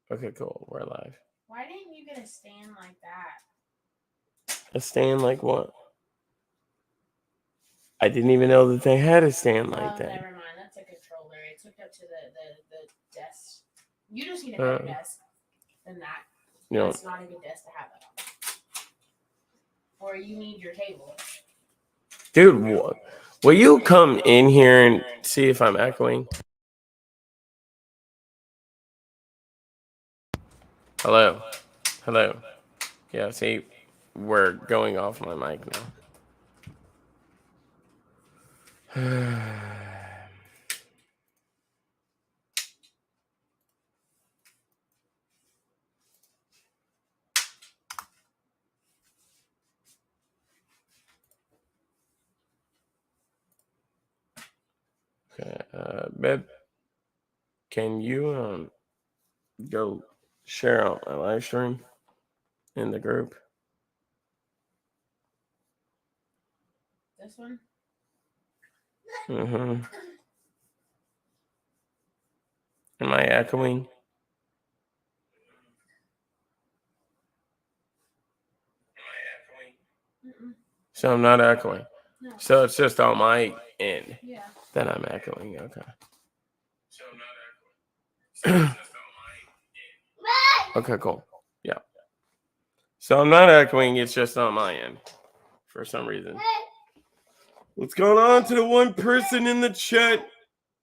Okay, cool. We're live. Why didn't you get a stand like that? A stand like what? I didn't even know that they had a stand like Oh, that. never mind. That's a controller. It's hooked up to the desk. You just need a better desk than that. That's not a good desk to have that on. Or you need your table. Dude, what? Will you come in here and see if I'm echoing? Hello. Hello. Yeah, see, we're going off my mic now. Okay, babe, can you go share out my live stream in the group? This one? Mm-hmm. Am I echoing? So I'm not echoing. No. So it's just on my end. Yeah. Then I'm echoing. Okay. So I'm not echoing. So it's just on my end. Okay, cool. Yeah. So I'm not echoing. It's just on my end for some reason. What's going on to the one person in the chat?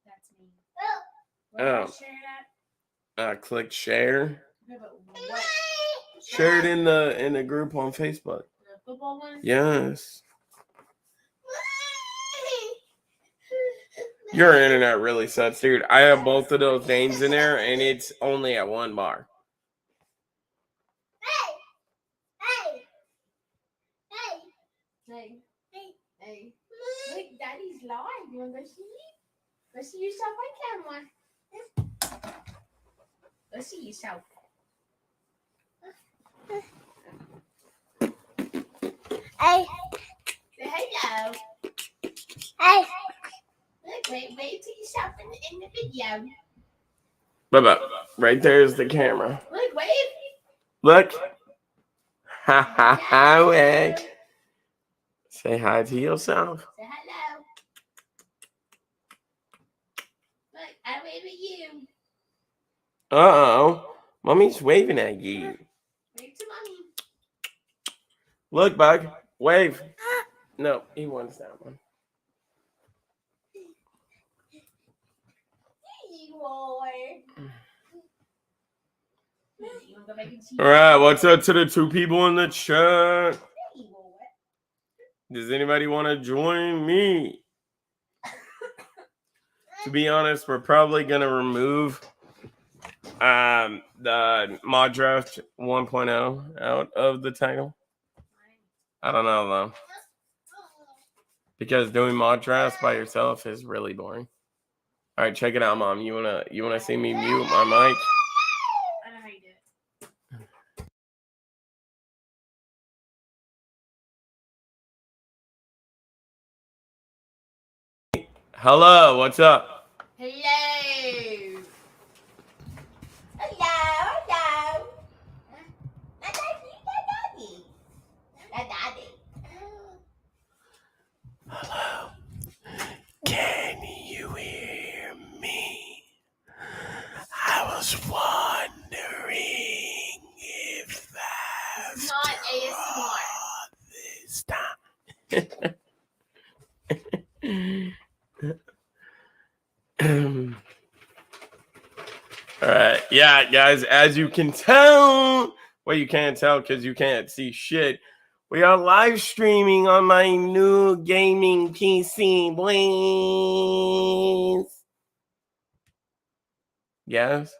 That's me. Where did I share that? Click share. Okay, but what? Share it in the group on Facebook. The football one? Yes. Your internet really sucks, dude. I have both of those names in there, and it's only at one bar. Hey. Look, Daddy's live. You want to go see it? Go see yourself on camera. Go see yourself. Hey. Say hello. Hey. Look, wave to yourself in the video. Bye-bye. Right there's the camera. Look, wave. Look. Ha ha ha, wave. Say hi to yourself. Say hello. Look, I wave at you. Uh-oh. Mommy's waving at you. Wave to mommy. Look, Bug. Wave. No, he wants that one. All right, what's up to the two people in the chat? Does anybody want to join me? To be honest, we're probably going to remove the Mod Draft 1.0 out of the title. I don't know, though. Because doing Mod Drafts by yourself is really boring. All right, check it out, Mom. You wanna see me mute my mic? I know how you do it. Hello, what's up? Hello. Hello. Can you hear me? I was wondering if It's not ASMR. this time. All right, yeah, guys, as you can tell, well, you can't tell because you can't see shit. We are live streaming on my new gaming PC, please. Yes.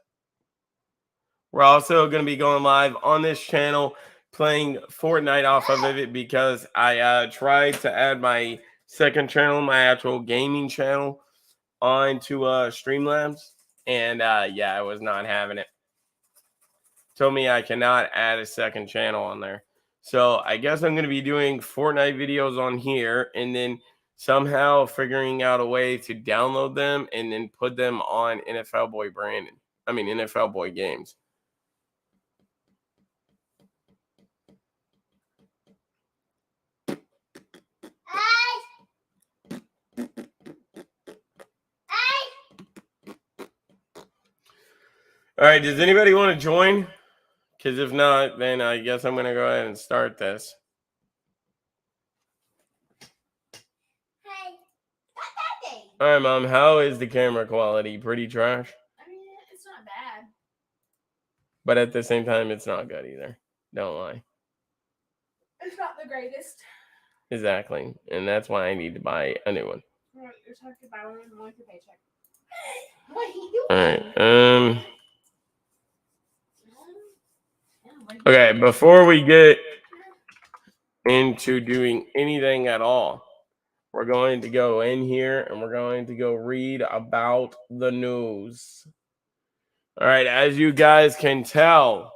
We're also going to be going live on this channel playing Fortnite off of it because I tried to add my second channel, my actual gaming channel, onto Streamlabs. And yeah, I was not having it. Told me I cannot add a second channel on there. So I guess I'm going to be doing Fortnite videos on here and then somehow figuring out a way to download them and then put them on NFL Boy Brandon. I mean, NFL Boy Games. All right, does anybody want to join? Because if not, then I guess I'm going to go ahead and start this. All right, Mom, how is the camera quality? Pretty trash? I mean, it's not bad. But at the same time, it's not good either. Don't lie. It's not the greatest. Exactly. And that's why I need to buy a new one. You're talking about one with your paycheck. What are you doing? All right. Okay, before we get into doing anything at all, we're going to go in here and we're going to go read about the news. All right, as you guys can tell,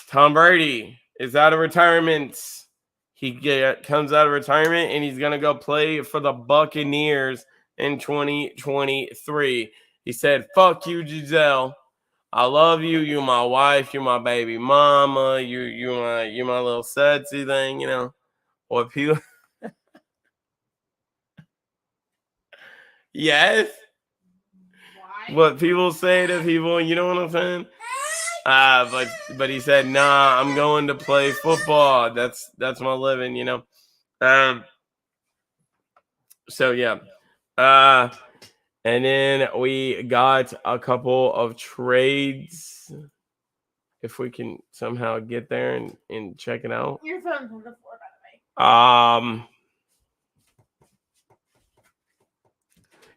Tom Brady is out of retirement. He comes out of retirement and he's going to go play for the Buccaneers in 2023. He said, "Fuck you, Giselle. I love you. You my wife. You my baby mama. You my little sexy thing. You know what people." Yes. Why? What people say to people. You know what I'm saying? But he said, "Nah, I'm going to play football. That's my living. You know." So yeah. And then we got a couple of trades. If we can somehow get there and check it out. Your phone's on the floor, by the way.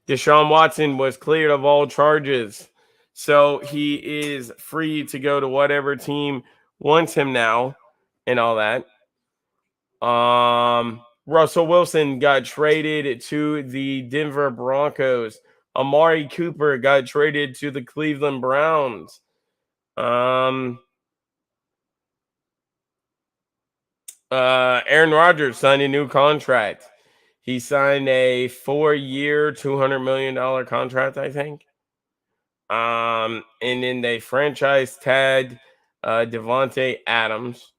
Deshaun Watson was cleared of all charges. So he is free to go to whatever team wants him now and all that. Russell Wilson got traded to the Denver Broncos. Amari Cooper got traded to the Cleveland Browns. Aaron Rodgers signed a new contract. He signed a 4-year, $200 million contract, I think. And then they franchise tagged Devontae Adams.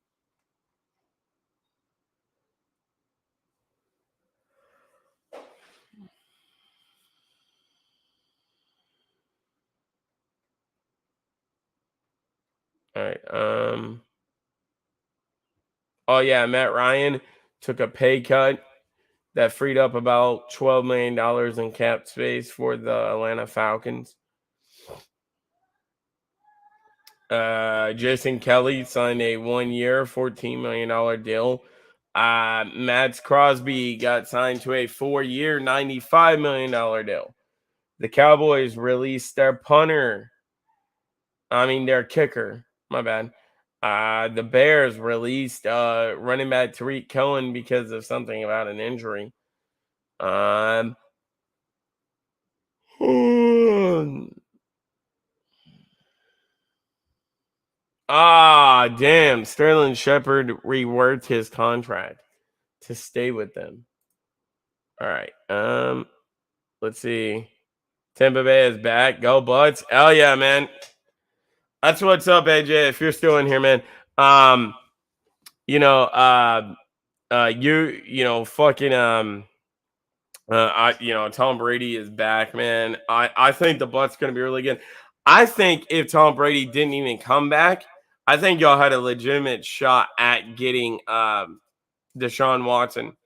All right. Oh yeah, Matt Ryan took a pay cut that freed up about $12 million in cap space for the Atlanta Falcons. Jason Kelly signed a 1-year, $14 million deal. Matt Crosby got signed to a 4-year, $95 million deal. The Cowboys released their their kicker. My bad. The Bears released running back Tariq Cohen because of something about an injury. Damn. Sterling Shepard reworked his contract to stay with them. All right. Let's see. Tampa Bay is back. Go Bucks. Hell yeah, man. That's what's up, AJ. If you're still in here, man. Tom Brady is back, man. I think the Bucks gonna be really good. I think if Tom Brady didn't even come back, I think y'all had a legitimate shot at getting Deshaun Watson.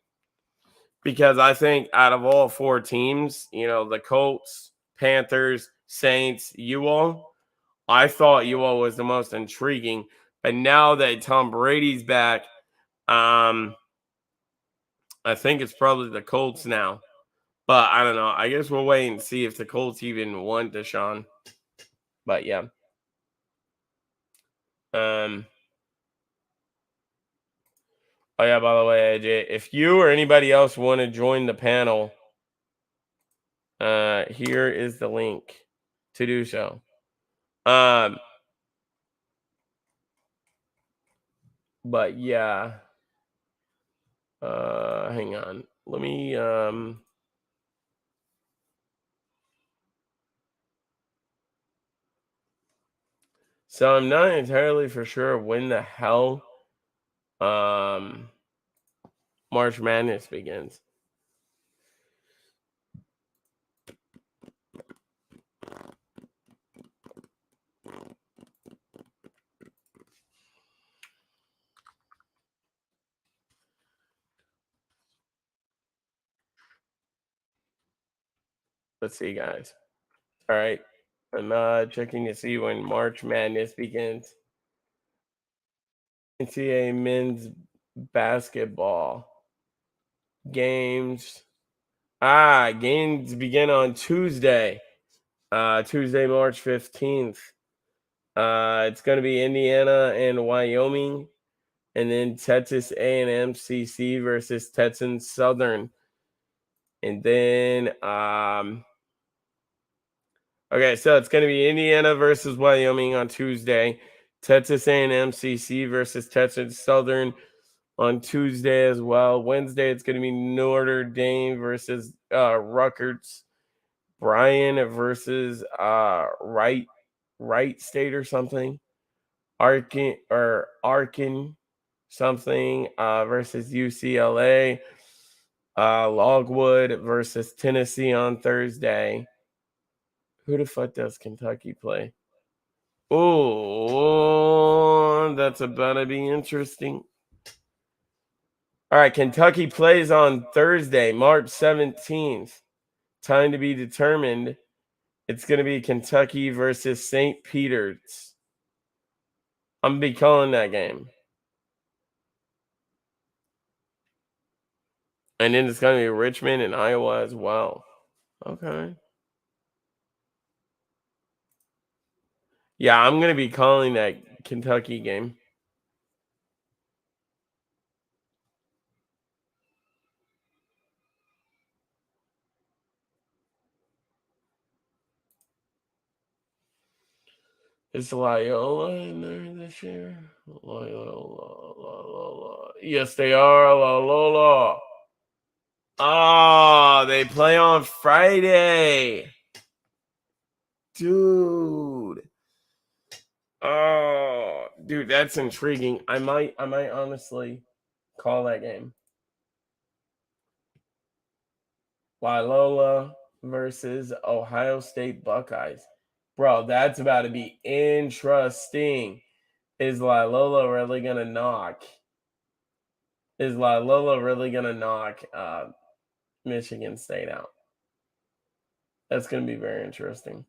Because I think out of all 4 teams, the Colts, Panthers, Saints, you all, I thought you all was the most intriguing. But now that Tom Brady's back, I think it's probably the Colts now. But I don't know. I guess we'll wait and see if the Colts even want Deshaun. But yeah. Oh yeah, by the way, AJ, if you or anybody else want to join the panel, here is the link to do so. But yeah. Hang on. Let me so I'm not entirely for sure when the hell March Madness begins. Let's see, guys. All right. I'm checking to see when March Madness begins. NCAA men's basketball games. Games begin on Tuesday. Tuesday, March 15th. It's going to be Indiana and Wyoming, and then Texas A&M CC versus Texas Southern. And then, okay, so it's going to be Indiana versus Wyoming on Tuesday. Texas A&M CC versus Texas Southern on Tuesday as well. Wednesday, it's going to be Notre Dame versus Rutgers. Bryan versus Wright State or something. Arkin something versus UCLA. Logwood versus Tennessee on Thursday. Who the fuck does Kentucky play? Oh, that's about to be interesting. All right, Kentucky plays on Thursday, March 17th. Time to be determined. It's going to be Kentucky versus St. Peter's. I'm going to be calling that game. And then it's going to be Richmond and Iowa as well. Okay. Yeah, I'm going to be calling that Kentucky game. Is Loyola in there this year? Loyola. Yes, they are. Loyola. Ah, they play on Friday. Dude. Oh, dude, that's intriguing. I might honestly call that game. Loyola versus Ohio State Buckeyes. Bro, that's about to be interesting. Is Loyola really going to knock? Michigan State out? That's going to be very interesting.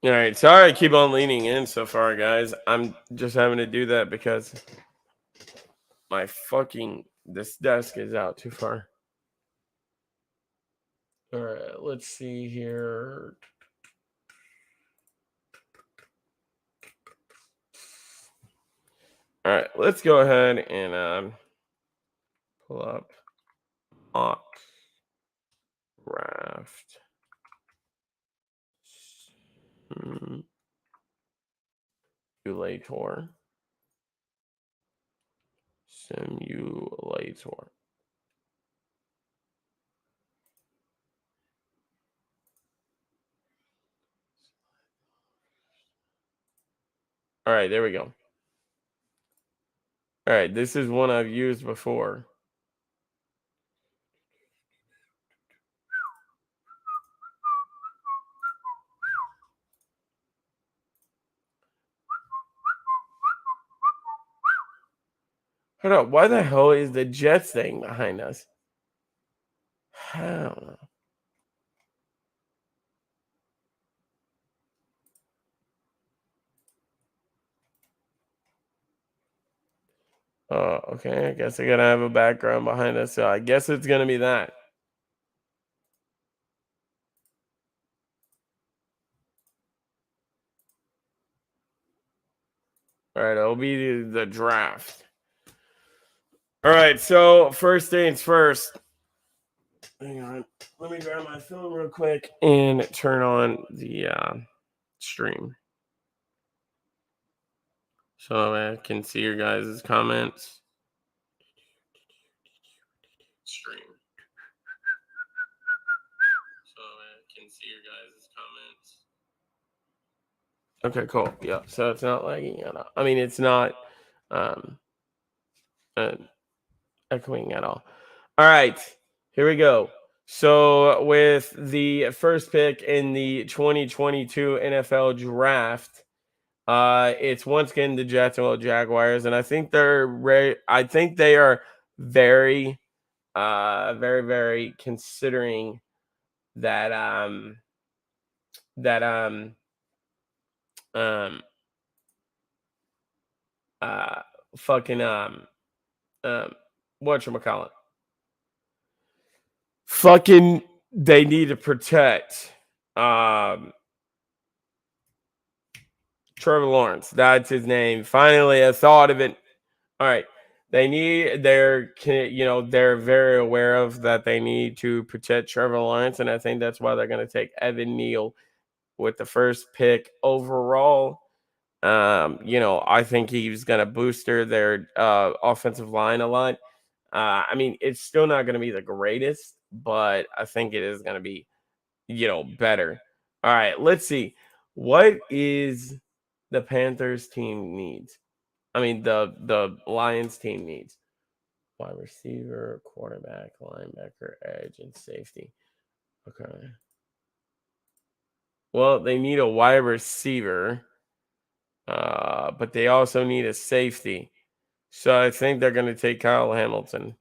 All right, sorry I keep on leaning in so far, guys. I'm just having to do that because this desk is out too far. All right, let's see here. All right, let's go ahead and pull up Ox Raft. Simulator. All right, there we go. All right, this is one I've used before. Hold up, why the hell is the Jets thing behind us? I don't know. Oh, okay. I guess I gotta have a background behind us, so I guess it's gonna be that. All right, it'll be the draft. All right, so first things first. Hang on. Let me grab my phone real quick and turn on the stream so I can see your guys' comments. Stream. So I can see your guys' comments. Okay, cool. Yeah, so it's not lagging at all. I mean, it's not echoing at all. All right, here we go. So with the first pick in the 2022 NFL draft, it's once again the Jacksonville Jaguars, and I think I think they are very, very considering that that um uh fucking um whatchamacallit. Fucking they need to protect Trevor Lawrence. That's his name. Finally, I thought of it. All right. They're very aware of that they need to protect Trevor Lawrence, and I think that's why they're going to take Evan Neal with the first pick overall. I think he's going to booster their offensive line a lot. I mean, it's still not going to be the greatest, but I think it is going to be, better. All right, let's see. What is the Panthers team needs? I mean, the Lions team needs wide receiver, quarterback, linebacker, edge, and safety. Okay. Well, they need a wide receiver, but they also need a safety. So I think they're going to take Kyle Hamilton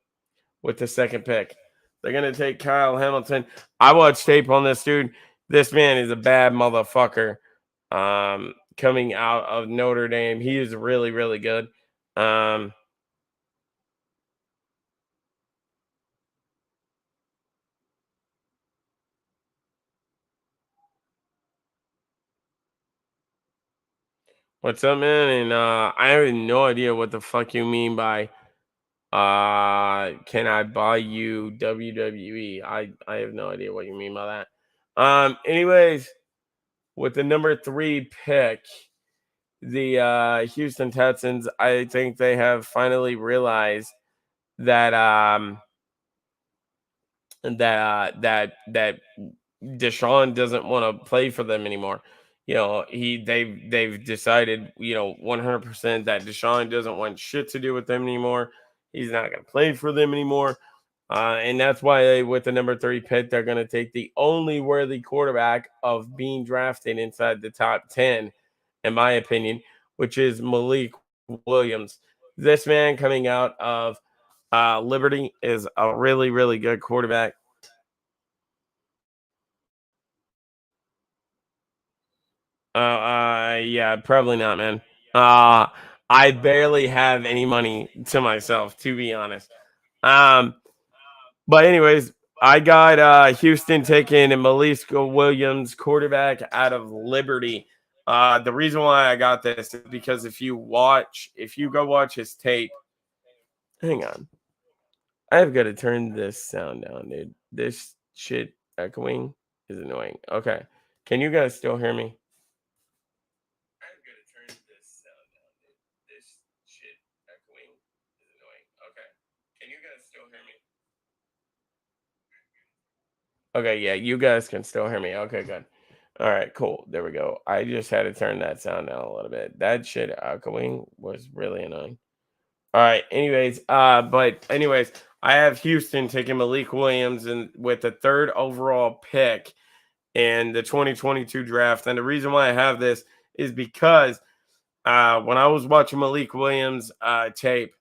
with the second pick. They're going to take Kyle Hamilton. I watched tape on this dude. This man is a bad motherfucker. Coming out of Notre Dame, he is really, really good. What's up, man? And I have no idea what the fuck you mean by can I buy you WWE? I have no idea what you mean by that. Anyways, with the number 3 pick, the Houston Texans, I think they have finally realized that that Deshaun doesn't want to play for them anymore. They've decided, 100% that Deshaun doesn't want shit to do with them anymore. He's not going to play for them anymore. And that's why with the number 3 pick, they're going to take the only worthy quarterback of being drafted inside the top 10, in my opinion, which is Malik Williams. This man coming out of Liberty is a really, really good quarterback. Yeah, probably not, man. I barely have any money to myself, to be honest. But anyways, I got Houston taking Malik Williams, quarterback out of Liberty. The reason why I got this is because if you go watch his tape, hang on. I've got to turn this sound down, dude. This shit echoing is annoying. Okay. Can you guys still hear me? I'm gonna turn this sound down, dude. This shit echoing is annoying. Okay. Can you guys still hear me? Okay, yeah, you guys can still hear me. Okay, good. All right, cool. There we go. I just had to turn that sound down a little bit. That shit echoing was really annoying. All right. Anyways, I have Houston taking Malik Williams and with the 3rd overall pick in the 2022 draft. And the reason why I have this is because when I was watching Malik Williams tape,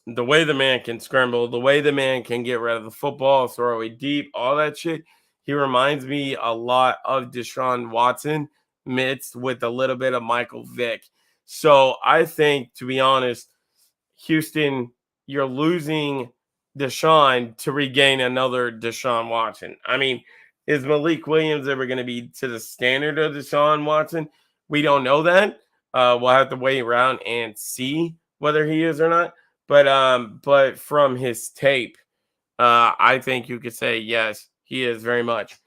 the way the man can scramble, the way the man can get rid of the football, throw it deep, all that shit, he reminds me a lot of Deshaun Watson mixed with a little bit of Michael Vick. So I think, to be honest, Houston, you're losing Deshaun to regain another Deshaun Watson. I mean, is Malik Williams ever going to be to the standard of Deshaun Watson? We don't know that. We'll have to wait around and see whether he is or not. But from his tape, I think you could say yes, he is very much.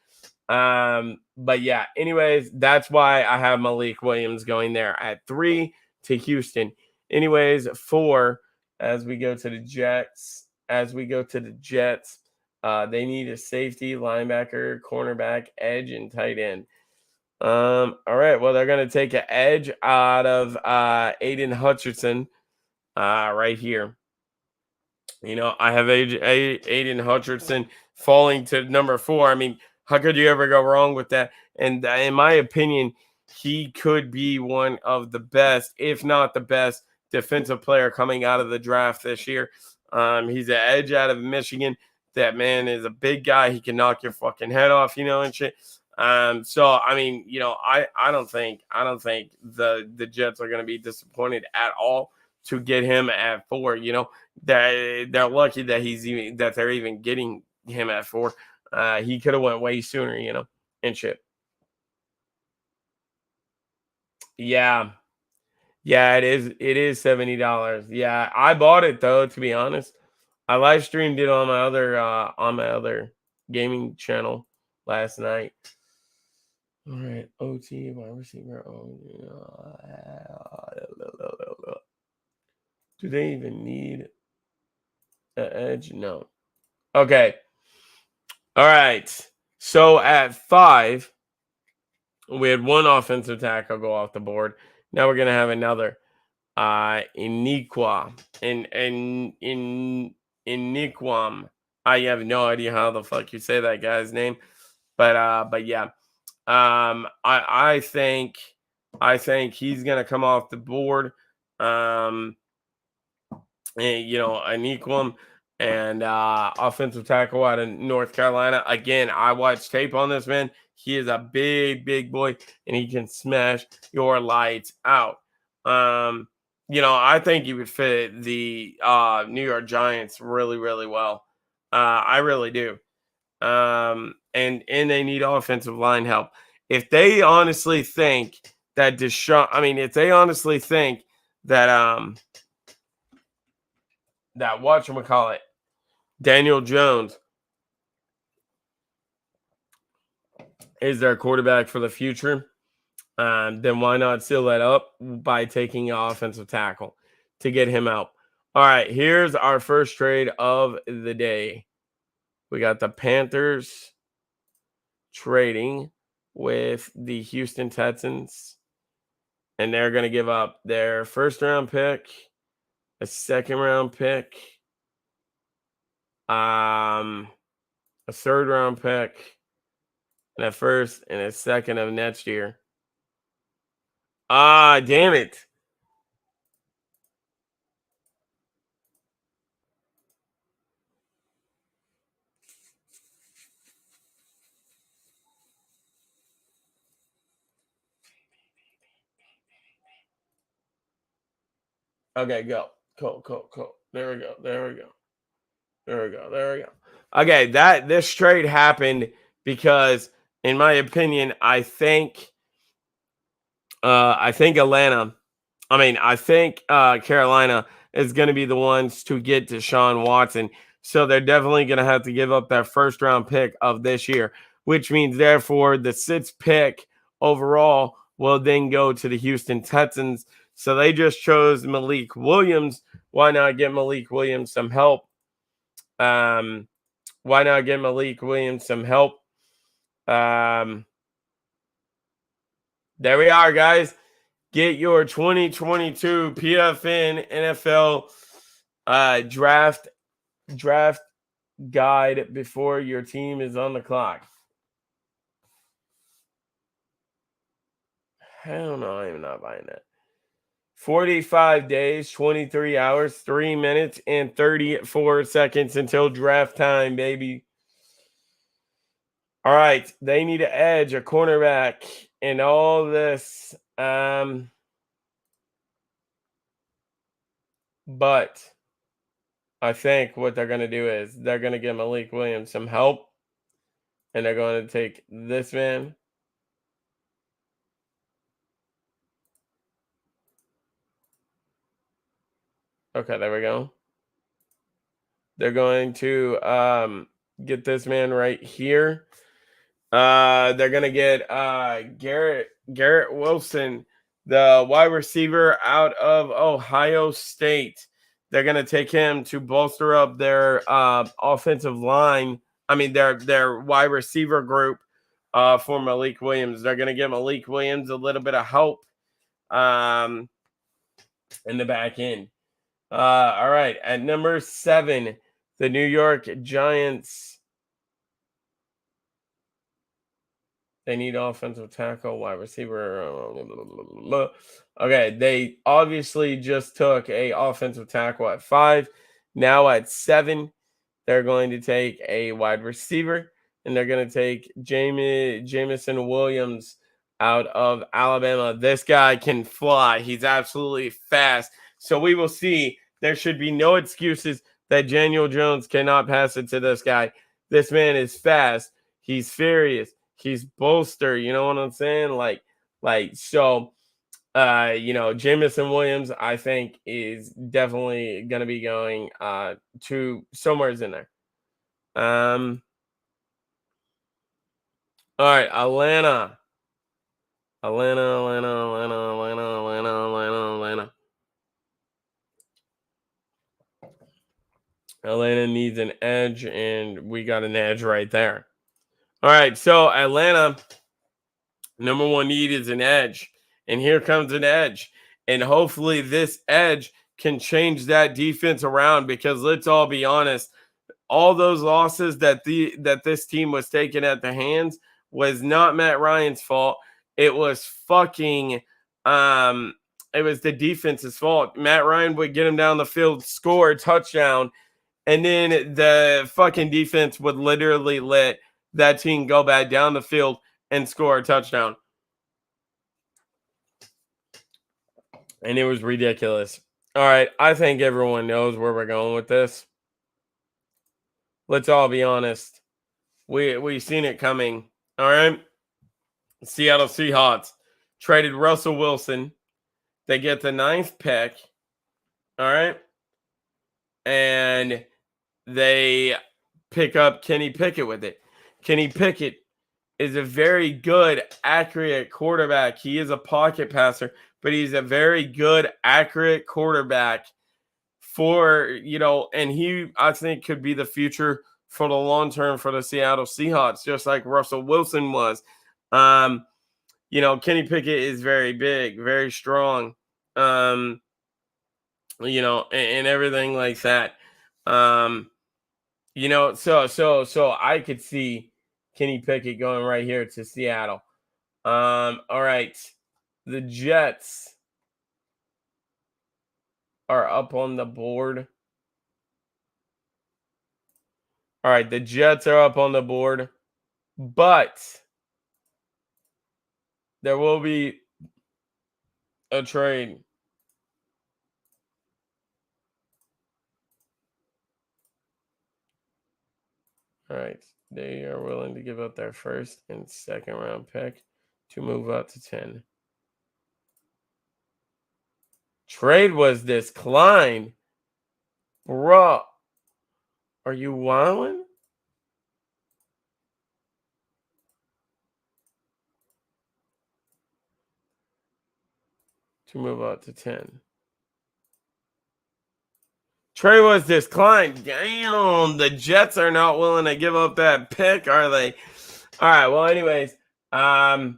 But yeah, anyways, that's why I have Malik Williams going there at 3 to Houston. Anyways, 4, as we go to the Jets, they need a safety, linebacker, cornerback, edge, and tight end. All right, well, they're going to take an edge out of Aiden Hutchinson right here. You know, I have Aiden Hutchinson falling to number 4. I mean, how could you ever go wrong with that? And in my opinion, he could be one of the best, if not the best, defensive player coming out of the draft this year. He's an edge out of Michigan. That man is a big guy. He can knock your fucking head off, you know, and shit. So I mean, you know, I don't think the Jets are going to be disappointed at all to get him at 4. You know, they're lucky that they're even getting him at 4. He could have went way sooner, you know, and shit. Yeah. Yeah, it is $70. Yeah, I bought it though, to be honest. I live streamed it on my other gaming channel last night. All right, OT wide receiver. Do they even need an edge? No. Okay. All right. So at 5, we had one offensive tackle go off the board. Now we're gonna have another. Iniquam. Iniquam. I have no idea how the fuck you say that guy's name, but yeah. I think he's gonna come off the board. And, you know, Iniquam and offensive tackle out of North Carolina. Again, I watched tape on this man. He is a big boy, and he can smash your lights out. You know, I think he would fit the New York Giants really well. I really do. And they need offensive line help. If they honestly think that if they honestly think that that whatchamacallit, Daniel Jones is their quarterback for the future, then why not seal that up by taking an offensive tackle to get him out? All right, here's our first trade of the day. We got the Panthers trading with the Houston Texans, and they're going to give up their first-round pick, a second-round pick, a third-round pick, and a first and a second of next year. Damn it. Okay, go. Cool. There we go. Okay, this trade happened because, in my opinion, I think Carolina is going to be the ones to get Deshaun Watson. So they're definitely going to have to give up that first round pick of this year, which means therefore the 6th pick overall will then go to the Houston Texans. So they just chose Malik Williams. Why not get Malik Williams some help? There we are, guys. Get your 2022 PFN NFL draft guide before your team is on the clock. Hell no, I am not buying that. 45 days, 23 hours, 3 minutes, and 34 seconds until draft time, baby. All right, they need an edge, a cornerback, and all this. But I think what they're going to do is they're going to give Malik Williams some help, and they're going to take this man. Okay, there we go. They're going to get this man right here. They're going to get Garrett Wilson, the wide receiver out of Ohio State. They're going to take him to bolster up their offensive line. I mean, their wide receiver group for Malik Williams. They're going to give Malik Williams a little bit of help in the back end. All right. At number 7, the New York Giants. They need offensive tackle, wide receiver. Okay, they obviously just took a offensive tackle at 5. Now at 7, they're going to take a wide receiver, and they're going to take Jamison Williams out of Alabama. This guy can fly. He's absolutely fast. So we will see. There should be no excuses that Daniel Jones cannot pass it to this guy. This man is fast. He's furious. He's bolster. You know what I'm saying? So. Jamison Williams, I think, is definitely going to be going to somewhere's in there. All right, Atlanta. Atlanta needs an edge, and we got an edge right there. All right, so Atlanta, number 1 need is an edge, and here comes an edge, and hopefully this edge can change that defense around, because let's all be honest, all those losses that this team was taking at the hands was not Matt Ryan's fault. It was it was the defense's fault. Matt Ryan would get him down the field, score a touchdown, and then the fucking defense would literally let that team go back down the field and score a touchdown. And it was ridiculous. All right, I think everyone knows where we're going with this. Let's all be honest. We've seen it coming. All right. Seattle Seahawks traded Russell Wilson. They get the 9th pick. All right. And they pick up Kenny Pickett with it. Kenny Pickett is a very good, accurate quarterback. He is a pocket passer, but he's a very good, accurate quarterback and he, I think, could be the future for the long term for the Seattle Seahawks, just like Russell Wilson was. Kenny Pickett is very big, very strong, and everything like that. So I could see Kenny Pickett going right here to Seattle. All right. The Jets are up on the board. All right, the Jets are up on the board, but there will be a trade. All right, they are willing to give up their 1st and 2nd round pick to move up to 10. Trade was declined. Bro, are you wilding? To move up to 10. Trade was declined. Damn, the Jets are not willing to give up that pick, are they? All right, well, anyways, the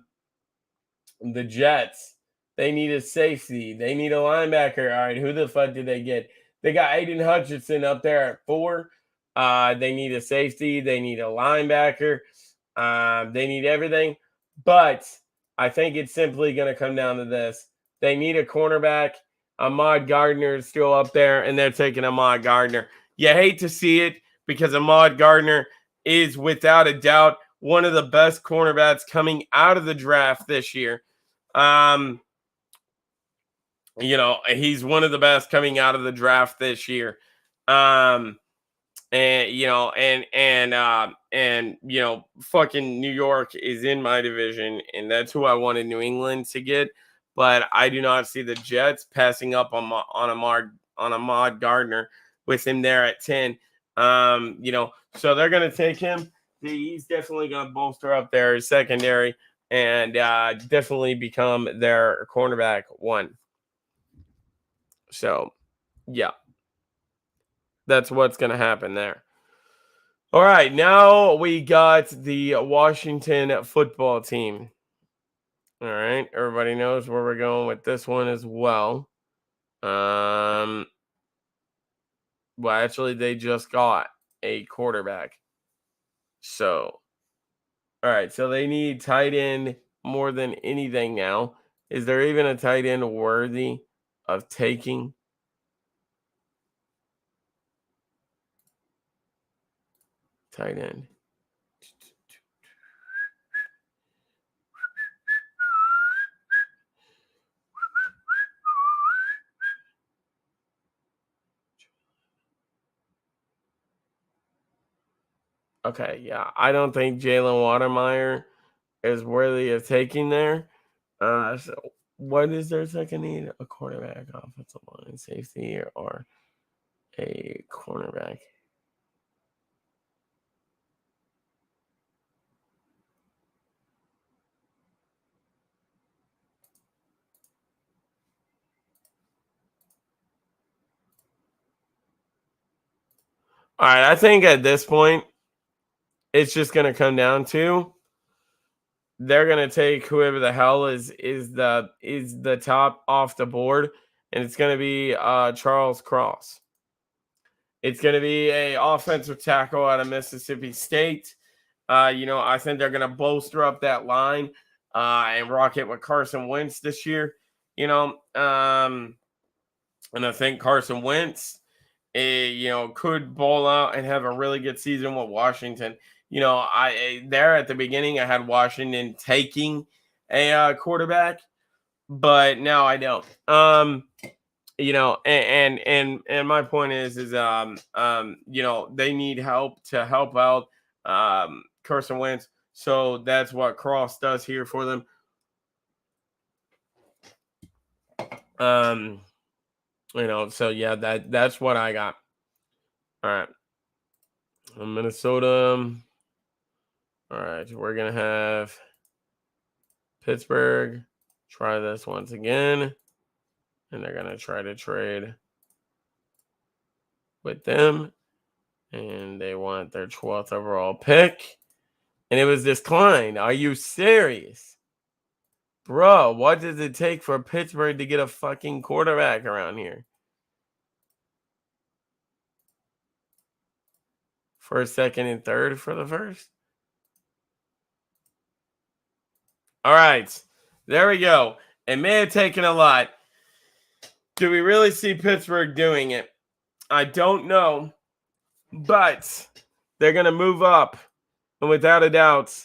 Jets, they need a safety. They need a linebacker. All right, who the fuck did they get? They got Aiden Hutchinson up there at 4. They need a safety. They need a linebacker. They need everything. But I think it's simply going to come down to this. They need a cornerback. Ahmad Gardner is still up there, and they're taking Ahmad Gardner. You hate to see it because Ahmad Gardner is, without a doubt, one of the best cornerbacks coming out of the draft this year. He's one of the best coming out of the draft this year. Fucking New York is in my division, and that's who I wanted New England to get. But I do not see the Jets passing up on Ahmad Gardner with him there at 10. So they're going to take him. He's definitely going to bolster up their secondary and definitely become their cornerback 1. So, yeah, that's what's going to happen there. All right, now we got the Washington football team. All right, everybody knows where we're going with this one as well. Well, actually, they just got a quarterback. So, all right. So they need tight end more than anything now. Is there even a tight end worthy of taking? Tight end. Okay, yeah. I don't think Jalen Watermeyer is worthy of taking there. So what is their second need? A quarterback, offensive line, safety, or a cornerback? All right, I think at this point, it's just going to come down to they're going to take whoever the hell is the top off the board, and it's going to be Charles Cross. It's going to be a offensive tackle out of Mississippi State. I think they're going to bolster up that line and rock it with Carson Wentz this year. And I think Carson Wentz, could ball out and have a really good season with Washington. There at the beginning, I had Washington taking a quarterback, but now I don't. And my point is they need help to help out Carson Wentz. So that's what Cross does here for them. So yeah, that's what I got. All right. Minnesota. All right, we're gonna have Pittsburgh try this once again, and they're gonna try to trade with them, and they want their 12th overall pick, and it was declined. Are you serious? Bro, what does it take for Pittsburgh to get a fucking quarterback around here? First, second, and third for the first? All right, there we go. It may have taken a lot. Do we really see Pittsburgh doing it? I don't know, but they're going to move up. And without a doubt,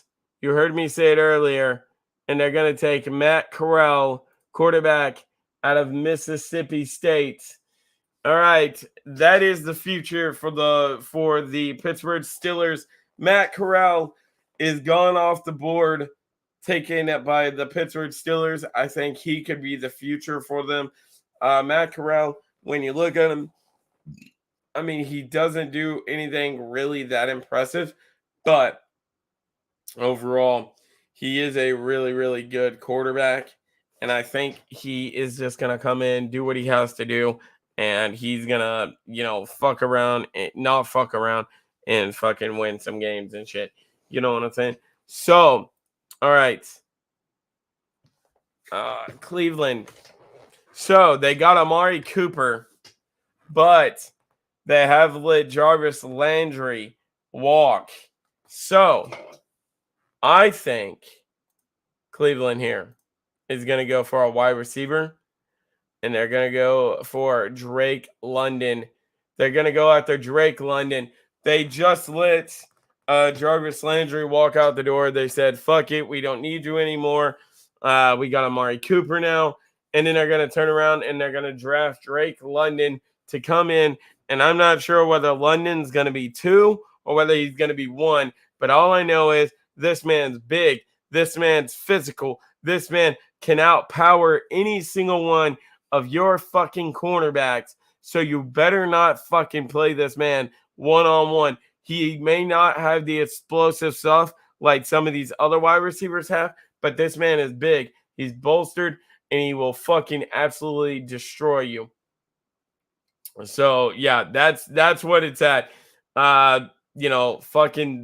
you heard me say it earlier, and they're going to take Matt Corral, quarterback out of Mississippi State. All right, that is the future for the Pittsburgh Steelers. Matt Corral is gone off the board, taken by the Pittsburgh Steelers. I think he could be the future for them. Matt Corral, when you look at him, I mean, he doesn't do anything really that impressive, but overall, he is a really, really good quarterback. And I think he is just going to come in, do what he has to do, and he's going to, not fuck around and fucking win some games and shit. You know what I'm saying? So, all right. Cleveland. So, they got Amari Cooper, but they have let Jarvis Landry walk. So, I think Cleveland here is going to go for a wide receiver, and they're going to go for Drake London. They're going to go after Drake London. They just let Jarvis Landry walk out the door. They said, fuck it, we don't need you anymore. We got Amari Cooper now. And then they're going to turn around and they're going to draft Drake London to come in. And I'm not sure whether London's going to be 2 or whether he's going to be 1. But all I know is this man's big. This man's physical. This man can outpower any single one of your fucking cornerbacks. So you better not fucking play this man one-on-one. He may not have the explosive stuff like some of these other wide receivers have, but this man is big. He's bolstered, and he will fucking absolutely destroy you. So, yeah, that's what it's at. Fucking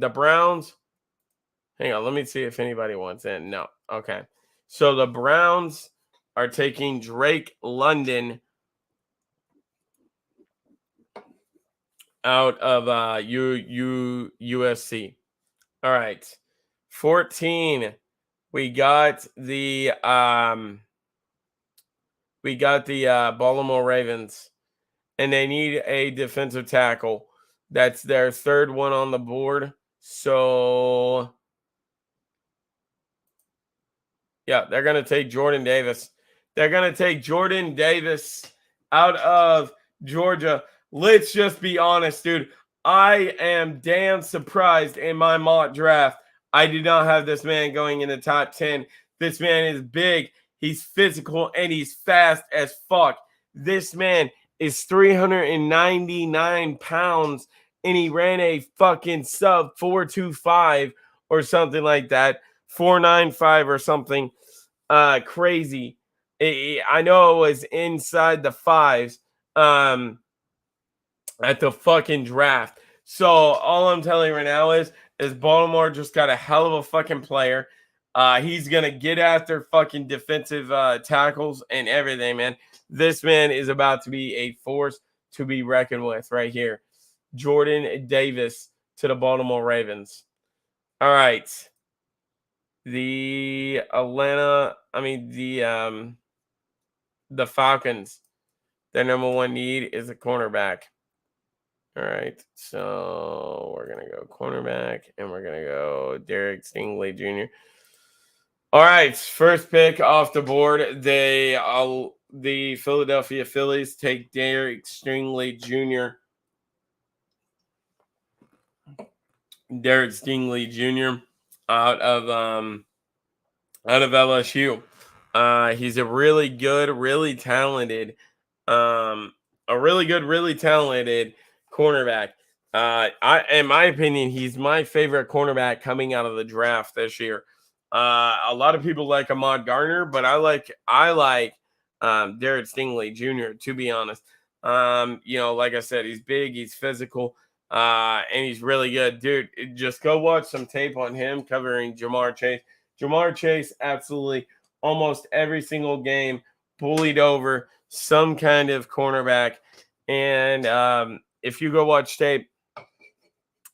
the Browns. Hang on, let me see if anybody wants in. No. Okay. So the Browns are taking Drake London. out of USC. All right. 14. We got the Baltimore Ravens, and they need a defensive tackle. That's their third one on the board. So yeah, they're going to take Jordan Davis. They're going to take Jordan Davis out of Georgia. Let's just be honest, dude. I am damn surprised in my mock draft. I did not have this man going in the top 10. This man is big. He's physical and he's fast as fuck. This man is 399 pounds and he ran a fucking sub 4.25 or something like that. 4.95 or something crazy. I know it was inside the fives at the fucking draft. So all I'm telling you right now is Baltimore just got a hell of a fucking player. He's gonna get after fucking defensive tackles and everything, man. This man is about to be a force to be reckoned with right here. Jordan Davis to the Baltimore Ravens. All right. The Falcons, their number one need is a cornerback. All right, so we're gonna go cornerback, and we're gonna go Derek Stingley Jr. All right, first pick off the board. The Philadelphia Phillies take Derek Stingley Jr. Derek Stingley Jr. out of LSU. He's a really good, really talented, really talented cornerback. In my opinion, he's my favorite cornerback coming out of the draft this year. A lot of people like Ahmad Gardner, but I like Derek Stingley Jr. to be honest. Like I said, he's big, he's physical, and he's really good, dude. Just go watch some tape on him covering Ja'Marr Chase. Ja'Marr Chase absolutely almost every single game bullied over some kind of cornerback. And if you go watch tape,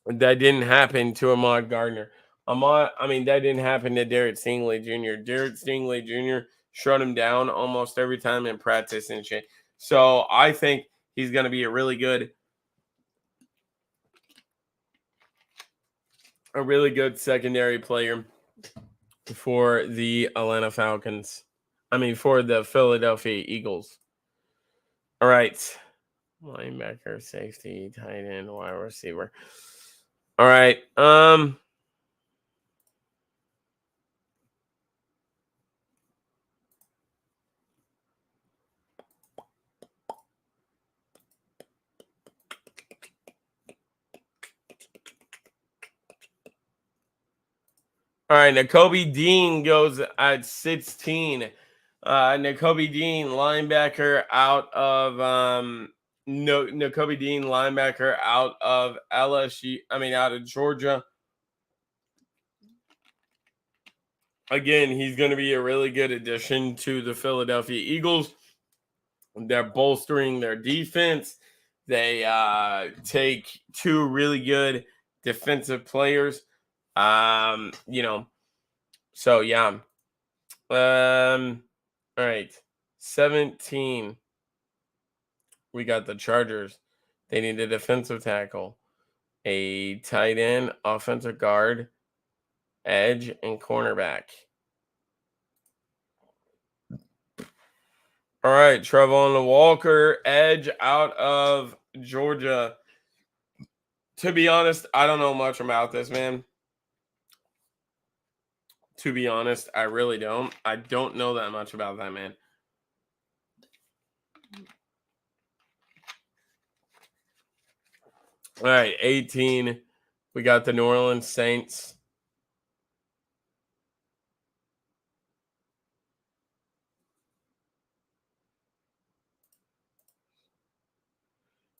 that didn't happen to Ahmad Gardner. That didn't happen to Derek Stingley Jr. Derek Stingley Jr. shut him down almost every time in practice and shit. So I think he's going to be a really good secondary player for the Atlanta Falcons. For the Philadelphia Eagles. All right. Linebacker, safety, tight end, wide receiver. All right. All right. Nakobe Dean goes at 16. Nakobe Dean, linebacker out of Nakobe Dean, linebacker out of LSU. Out of Georgia. Again, he's going to be a really good addition to the Philadelphia Eagles. They're bolstering their defense. They take two really good defensive players. So yeah. All right. 17. We got the Chargers. They need a defensive tackle, a tight end, offensive guard, edge, and cornerback. All right, Trevon Walker, edge out of Georgia. To be honest, I don't know much about this man. To be honest, I really don't. I don't know that much about that man. All right, 18. We got the New Orleans Saints.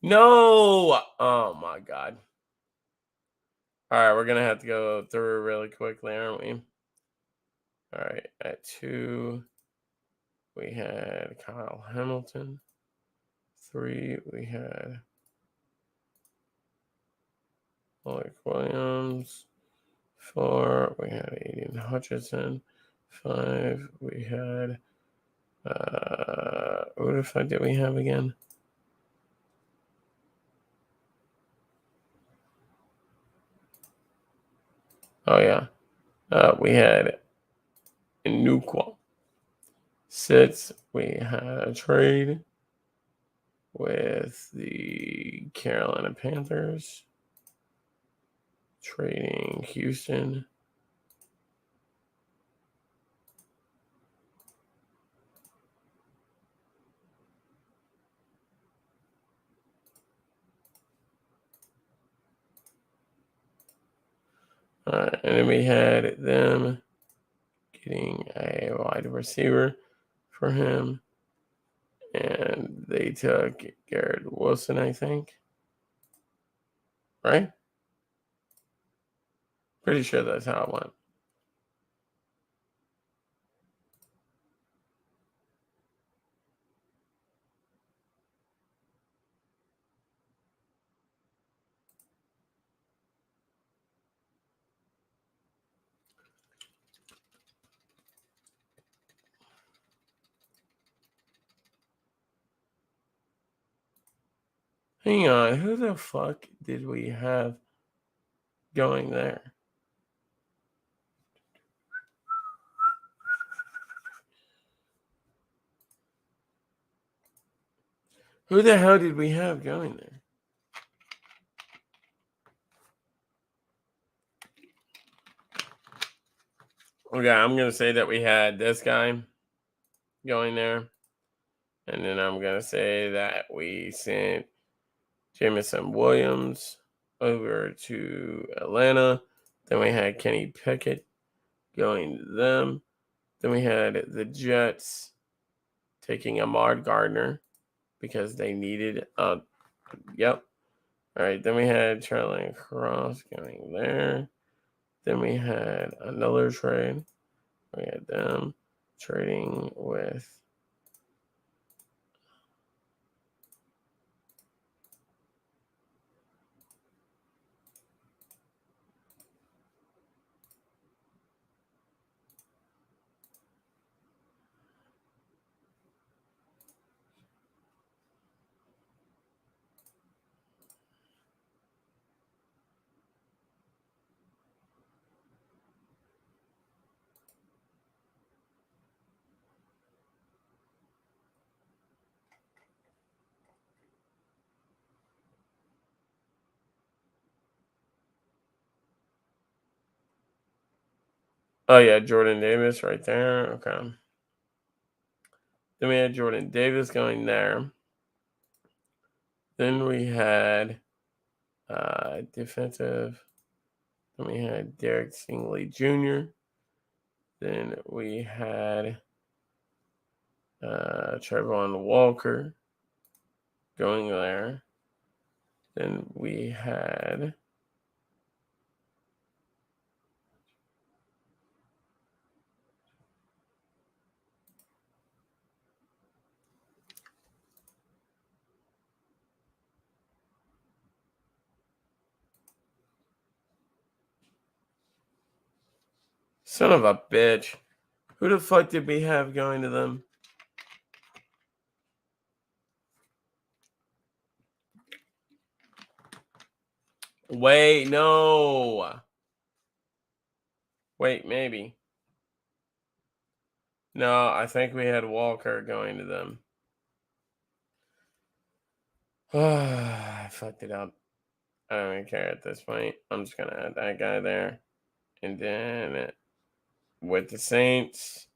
No! Oh, my God. All right, we're going to have to go through really quickly, aren't we? All right, at 2, we had Kyle Hamilton. 3, we had Malik Williams. 4, we had Aiden Hutchinson. 5, we had who the fuck did we have again? Oh yeah. We had Nukwa. 6, we had a trade with the Carolina Panthers. Trading Houston. And then we had them getting a wide receiver for him. And they took Garrett Wilson, I think. Right? Pretty sure that's how it went. Hang on, who the fuck did we have going there? Who the hell did we have going there? Okay, I'm going to say that we had this guy going there. And then I'm going to say that we sent Jameson Williams over to Atlanta. Then we had Kenny Pickett going to them. Then we had the Jets taking Ahmad Gardner because they needed yep. All right, then we had Charlie Cross going there. Then we had another trade. We had them trading with oh yeah, Jordan Davis right there. Okay. Then we had Jordan Davis going there. Then we had defensive. Then we had Derek Stingley Jr. Then we had Trevon Walker going there. Then we had son of a bitch. Who the fuck did we have going to them? Wait, no. Wait, maybe. No, I think we had Walker going to them. I fucked it up. I don't even care at this point. I'm just going to add that guy there. And then with the Saints.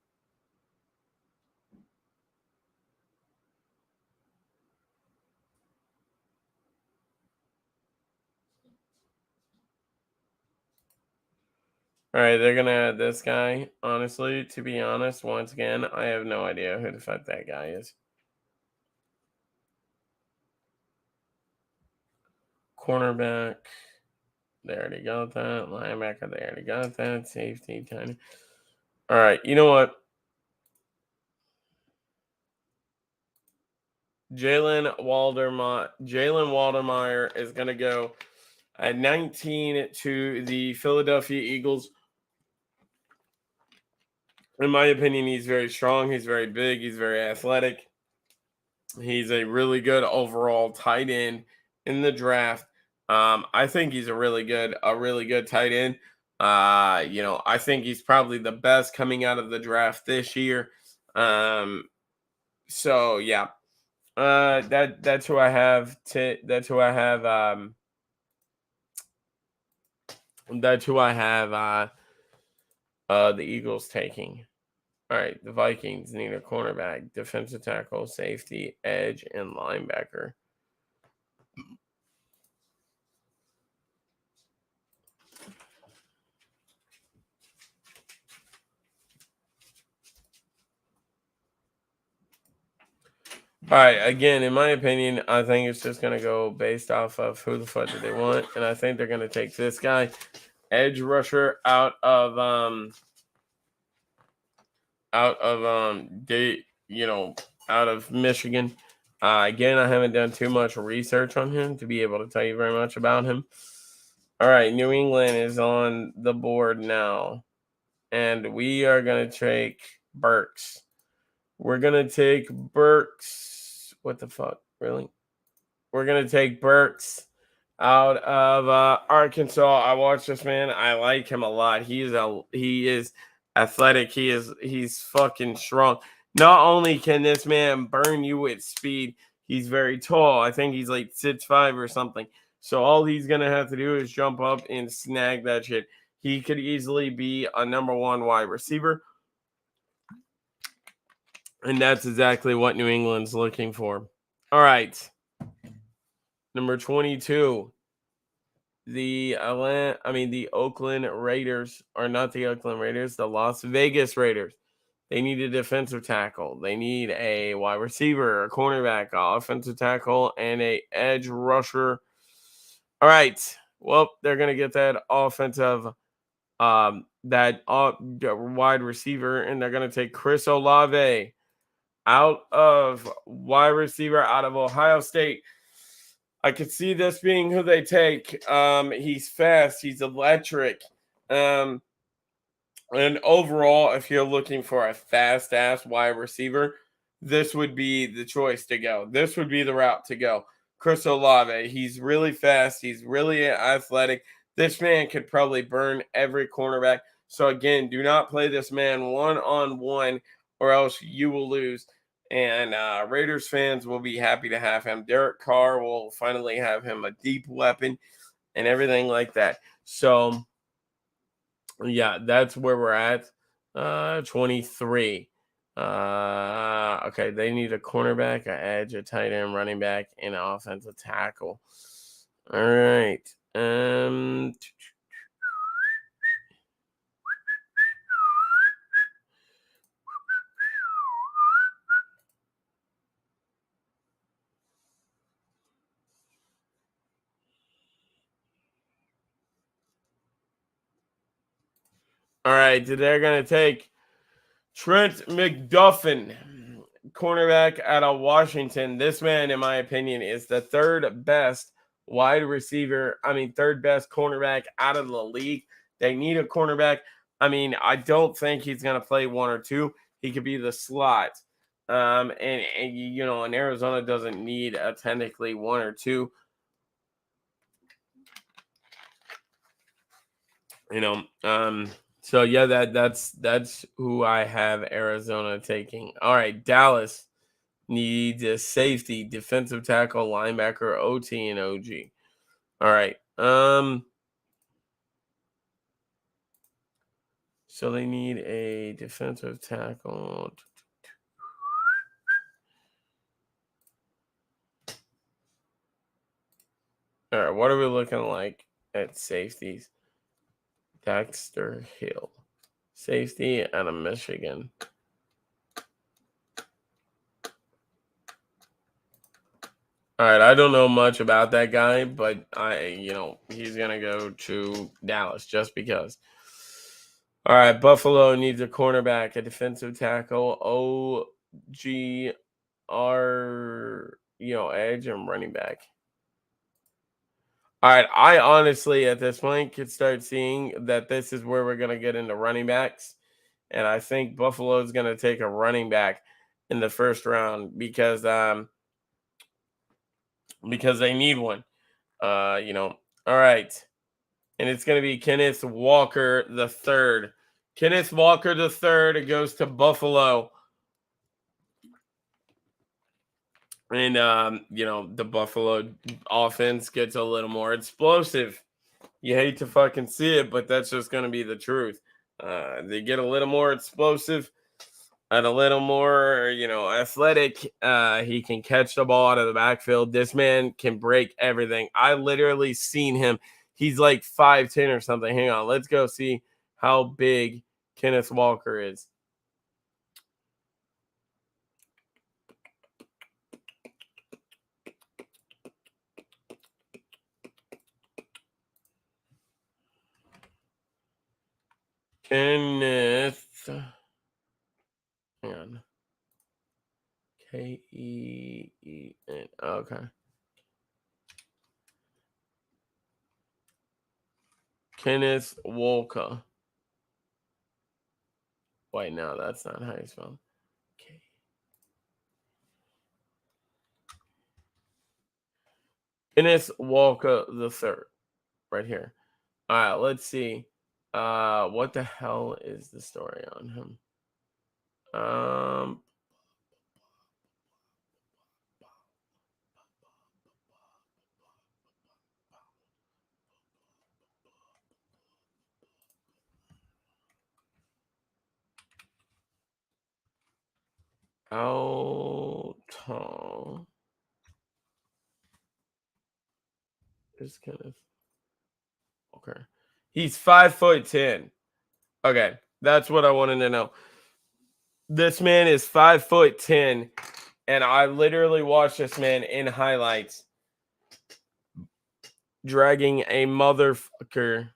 All right, they're going to add this guy. Honestly, to be honest, once again, I have no idea who the fuck that guy is. Cornerback. They already got that. Linebacker, they already got that. Safety, kind. All right, you know what? Jalen Waldermeyer is going to go At 19 to the Philadelphia Eagles. In my opinion, he's very strong. He's very big. He's very athletic. He's a really good overall tight end in the draft. I think he's a really good tight end. I think he's probably the best coming out of the draft this year. So yeah, that's who I have. That's who I have. That's who I have. The Eagles taking. All right, the Vikings need a cornerback, defensive tackle, safety, edge, and linebacker. All right, again, in my opinion, I think it's just going to go based off of who the fuck do they want, and I think they're going to take this guy, edge rusher out of Michigan. Again, I haven't done too much research on him to be able to tell you very much about him. All right, New England is on the board now, and we are going to take Burks. We're going to take Burks. What the fuck? Really? We're going to take Burks out of Arkansas. I watched this man. I like him a lot. He is athletic. He's fucking strong. Not only can this man burn you with speed, he's very tall. I think he's like 6'5" or something. So all he's going to have to do is jump up and snag that shit. He could easily be a number 1 wide receiver. And that's exactly what New England's looking for. All right. Number 22. The Oakland Raiders are not the Oakland Raiders, the Las Vegas Raiders. They need a defensive tackle. They need a wide receiver, a cornerback, an offensive tackle, and a edge rusher. All right. Well, they're going to get that offensive, wide receiver, and they're going to take Chris Olave out of wide receiver out of Ohio State. I could see this being who they take. He's fast. He's electric. And overall, if you're looking for a fast-ass wide receiver, this would be the choice to go. This would be the route to go. Chris Olave, he's really fast. He's really athletic. This man could probably burn every cornerback. So, again, do not play this man one-on-one or else you will lose. And Raiders fans will be happy to have him. Derek Carr will finally have him a deep weapon and everything like that. So, yeah, that's where we're at. 23. Okay, they need a cornerback, an edge, a tight end, running back, and an offensive tackle. All right. All right, they're going to take Trent McDuffin, cornerback out of Washington. This man, in my opinion, is the third best cornerback out of the league. They need a cornerback. I don't think he's going to play 1 or 2. He could be the slot. And Arizona doesn't need a technically 1 or 2. So yeah, that's who I have Arizona taking. All right, Dallas needs a safety, defensive tackle, linebacker, OT, and OG. All right. So they need a defensive tackle. All right, what are we looking like at safeties? Dexter Hill, safety out of Michigan. All right, I don't know much about that guy, but he's going to go to Dallas just because. All right, Buffalo needs a cornerback, a defensive tackle, OGR, edge and running back. All right. I honestly, at this point, could start seeing that this is where we're going to get into running backs. And I think Buffalo is going to take a running back in the first round because they need one. You know. All right. And it's going to be Kenneth Walker the third. Kenneth Walker the third goes to Buffalo. And you know, the Buffalo offense gets a little more explosive. You hate to fucking see it, but that's just going to be the truth. They get a little more explosive and a little more, you know, athletic. He can catch the ball out of the backfield. This man can break everything. I literally seen him. He's like 5'10" or something. Hang on. Let's go see how big Kenneth Walker is. Kenneth. Hang on. K-E-E-N. Okay. Kenneth Walker. Wait, no, that's not how you spell it. Okay. Kenneth Walker the third. Right here. All right, let's see. What the hell is the story on him? How tall is Kenneth? Okay. He's 5'10". Okay, that's what I wanted to know. This man is 5'10", and I literally watched this man in highlights dragging a motherfucker.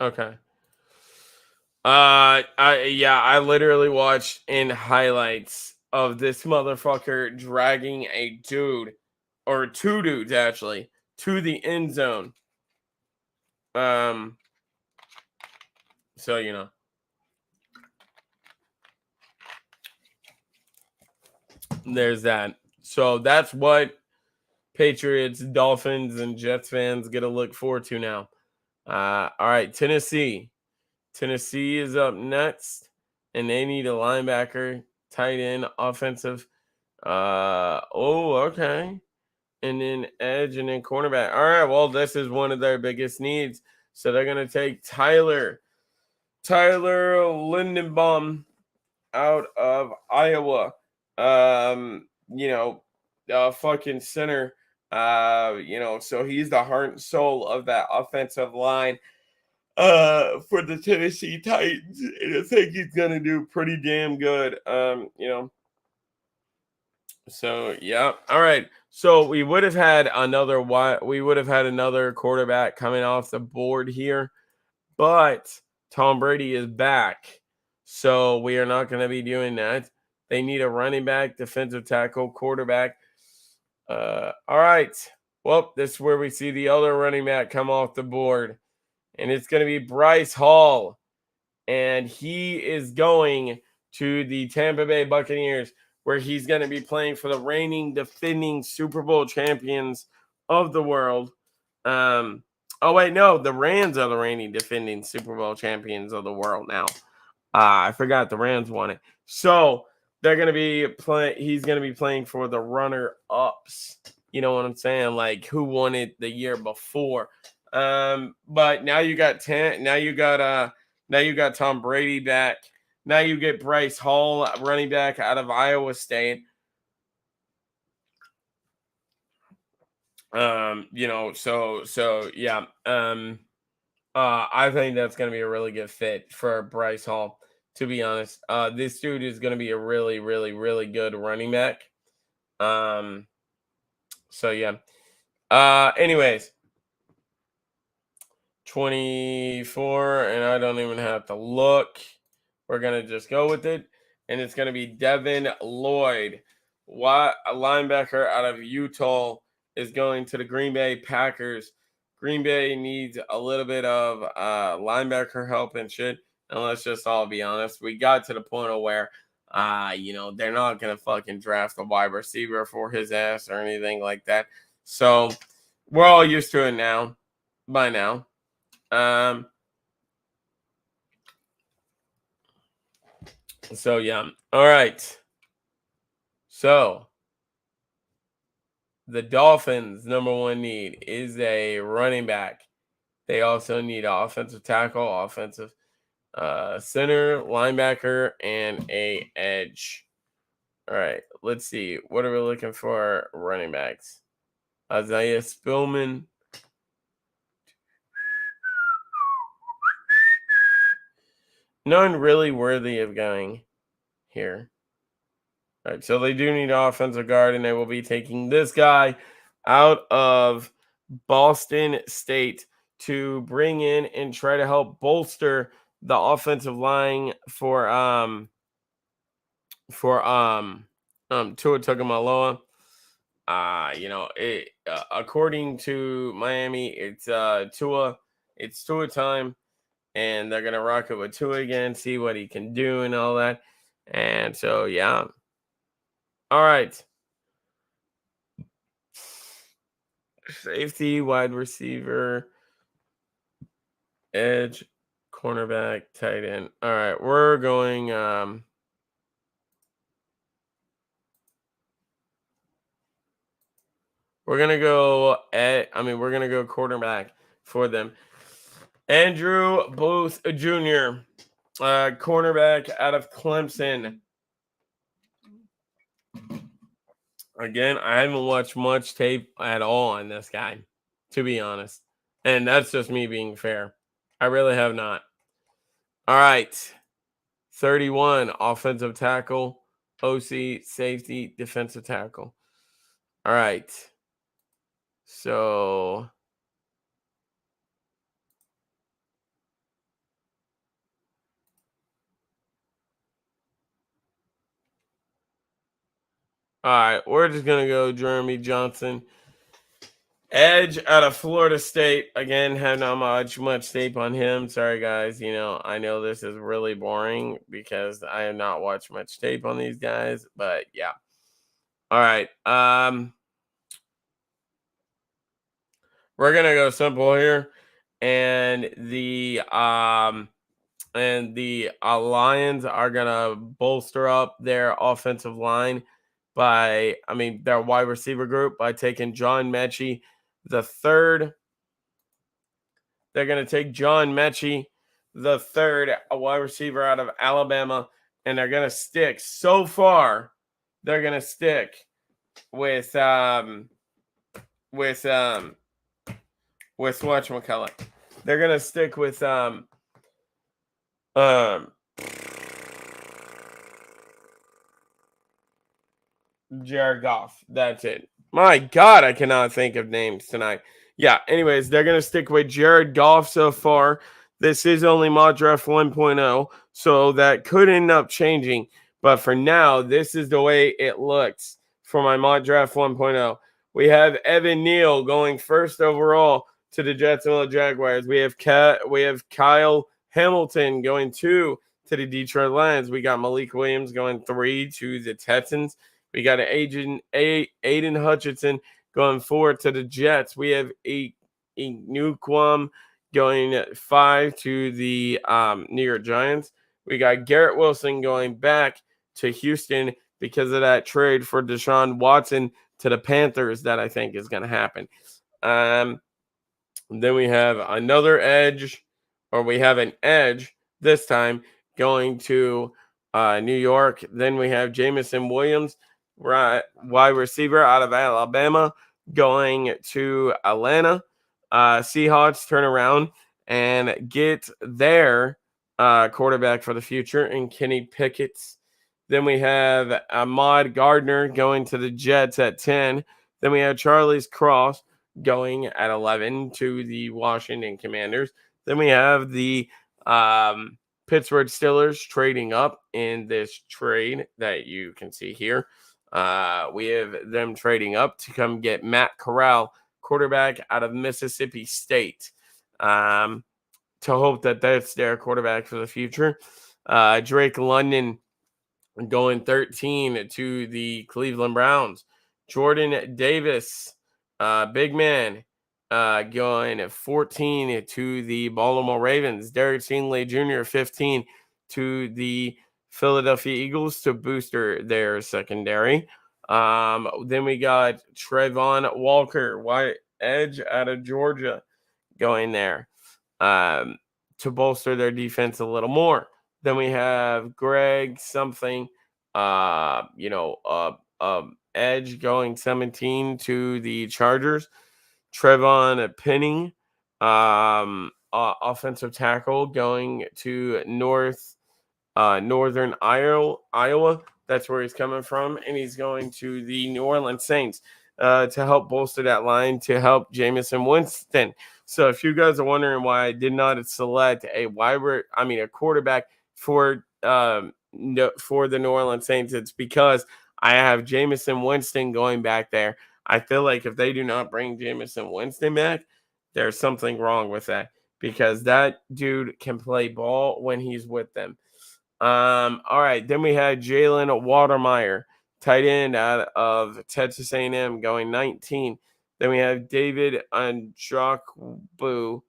Okay. I literally watched in highlights of this motherfucker dragging a dude or two dudes actually to the end zone. So you know. There's that. So that's what Patriots, Dolphins, and Jets fans get to look forward to now. All right, Tennessee. Tennessee is up next, and they need a linebacker, tight end, offensive. Okay. And then edge and then cornerback. All right, well, this is one of their biggest needs. So they're going to take Tyler Lindenbaum out of Iowa. You know, fucking center. You know, so he's the heart and soul of that offensive line for the Tennessee Titans. And I think he's gonna do pretty damn good. You know. So yeah. All right. So we would have had another quarterback coming off the board here, but Tom Brady is back. So we are not going to be doing that. They need a running back, defensive tackle, quarterback. All right. Well, this is where we see the other running back come off the board. And it's going to be Bryce Hall. And he is going to the Tampa Bay Buccaneers, where he's going to be playing for the reigning, defending Super Bowl champions of the world. Oh, wait, no. The Rams are the reigning, defending Super Bowl champions of the world now. I forgot the Rams won it. So they're going to be playing. He's going to be playing for the runner-ups. You know what I'm saying? Like who won it the year before. But now you got now you got Tom Brady back. Now you get Bryce Hall, running back out of Iowa State. You know, so yeah. I think that's going to be a really good fit for Bryce Hall, to be honest. This dude is going to be a really, really, really good running back. So yeah. Anyways, 24, and I don't even have to look. We're going to just go with it. and it's going to be Devin Lloyd. A linebacker out of Utah is going to the Green Bay Packers. Green Bay needs a little bit of linebacker help and shit. And let's just all be honest. We got to the point of where, they're not going to fucking draft a wide receiver for his ass or anything like that. So we're all used to it now, by now. So, yeah. All right. So, the Dolphins' number one need is a running back. They also need an offensive tackle, offensive center, linebacker, and a edge. All right, let's see. What are we looking for? Running backs. Isaiah Spillman. None really worthy of going here. All right, so they do need an offensive guard, and they will be taking this guy out of Boston State to bring in and try to help bolster the offensive line for Tua Tagovailoa. According to Miami, it's Tua time, and they're gonna rock it with Tua again, see what he can do and all that. And so, yeah. All right. Safety, wide receiver, edge, cornerback, tight end. All right, we're going we're gonna go quarterback for them. Andrew Booth Jr., cornerback out of Clemson. Again, I haven't watched much tape at all on this guy, to be honest. And that's just me being fair. I really have not. All right. 31, offensive tackle, OC, safety, defensive tackle. All right. So all right, we're just going to go Jeremy Johnson. Edge out of Florida State. Again, have not much tape on him. Sorry, guys. I know this is really boring because I have not watched much tape on these guys. But, yeah. All right. We're going to go simple here. And the Lions are going to bolster up their offensive line their wide receiver group by taking John Mechie the third. They're going to take John Mechie the third, a wide receiver out of Alabama, and they're going to stick. So far, they're going to stick with whatchamacallit. They're going to stick with Jared Goff. That's it. My God, I cannot think of names tonight. Yeah, anyways, they're going to stick with Jared Goff so far. This is only mock draft 1.0, so that could end up changing. But for now, this is the way it looks for my mock draft 1.0. We have Evan Neal going first overall to the Jacksonville Jaguars. We have Kyle Hamilton going 2 to the Detroit Lions. We got Malik Williams going 3 to the Texans. We got Aiden Hutchinson going 4 to the Jets. We have Newquam going 5 to the New York Giants. We got Garrett Wilson going back to Houston because of that trade for Deshaun Watson to the Panthers that I think is going to happen. Then we have another edge, or we have an edge this time going to New York. Then we have Jameson Williams, wide receiver out of Alabama, going to Atlanta. Seahawks turn around and get their quarterback for the future in Kenny Pickett. Then we have Ahmad Gardner going to the Jets at 10. Then we have Charles Cross going at 11 to the Washington Commanders. Then we have the Pittsburgh Steelers trading up in this trade that you can see here. We have them trading up to come get Matt Corral, quarterback out of Mississippi State, to hope that that's their quarterback for the future. Drake London going 13 to the Cleveland Browns. Jordan Davis, big man, going 14 to the Baltimore Ravens. Derek Stingley Jr., 15 to the Philadelphia Eagles to booster their secondary. Then we got Trayvon Walker, white edge out of Georgia, going there to bolster their defense a little more. Then we have Greg something, edge going 17 to the Chargers. Trevon Penning, offensive tackle, going to Northern Iowa. That's where he's coming from, and he's going to the New Orleans Saints to help bolster that line, to help Jameis Winston. So if you guys are wondering why I did not select a quarterback for the New Orleans Saints, it's because I have Jameis Winston going back there. I feel like if they do not bring Jameis Winston back, there's something wrong with that, because that dude can play ball when he's with them. All right, then we had Jalen Watermeyer, tight end out of Texas A&M, going 19. Then we have David Njoku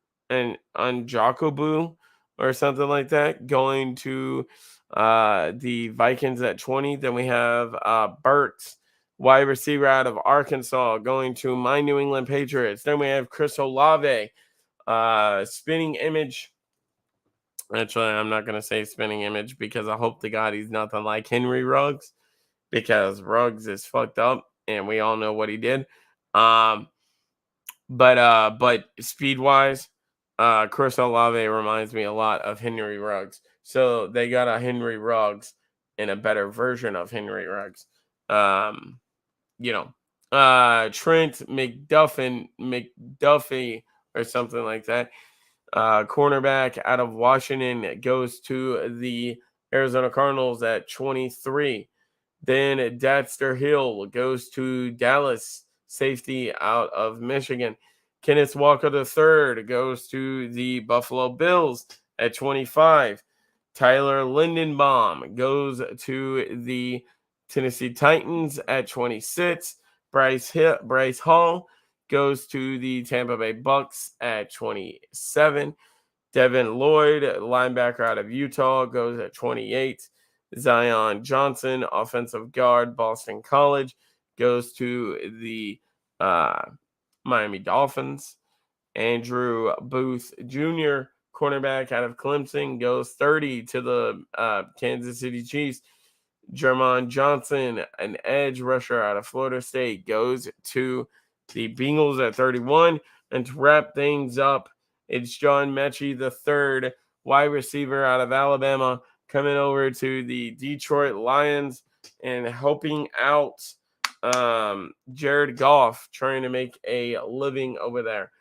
or something like that, going to the Vikings at 20. Then we have Burks, wide receiver out of Arkansas, going to my New England Patriots. Then we have Chris Olave, spinning image. Actually, I'm not going to say spinning image, because I hope to God he's nothing like Henry Ruggs, because Ruggs is fucked up and we all know what he did. But speed wise, Chris Olave reminds me a lot of Henry Ruggs. So they got a Henry Ruggs and a better version of Henry Ruggs. Trent McDuffie or something like that. Cornerback out of Washington goes to the Arizona Cardinals at 23. Then Dexter Hill goes to Dallas, safety out of Michigan. Kenneth Walker III goes to the Buffalo Bills at 25. Tyler Lindenbaum goes to the Tennessee Titans at 26. Bryce Hall goes to the Tampa Bay Bucks at 27. Devin Lloyd, linebacker out of Utah, goes at 28. Zion Johnson, offensive guard, Boston College, goes to the Miami Dolphins. Andrew Booth Jr., cornerback out of Clemson, goes 30 to the Kansas City Chiefs. Jermon Johnson, an edge rusher out of Florida State, goes to the Bengals at 31. And to wrap things up, it's John Mechie III, wide receiver out of Alabama, coming over to the Detroit Lions and helping out Jared Goff, trying to make a living over there.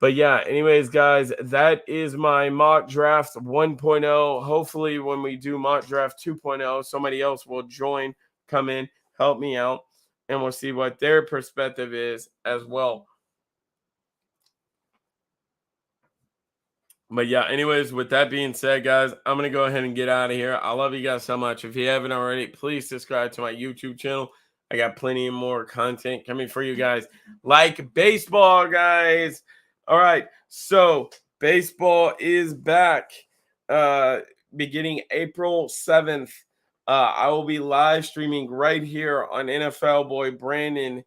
But yeah, anyways, guys, that is my mock draft 1.0. Hopefully when we do mock draft 2.0, somebody else will come in, help me out, and we'll see what their perspective is as well. But yeah, anyways, with that being said, guys, I'm going to go ahead and get out of here. I love you guys so much. If you haven't already, please subscribe to my YouTube channel. I got plenty of more content coming for you guys. Like baseball, guys. All right, so baseball is back beginning April 7th. I will be live streaming right here on NFL Boy Brandon,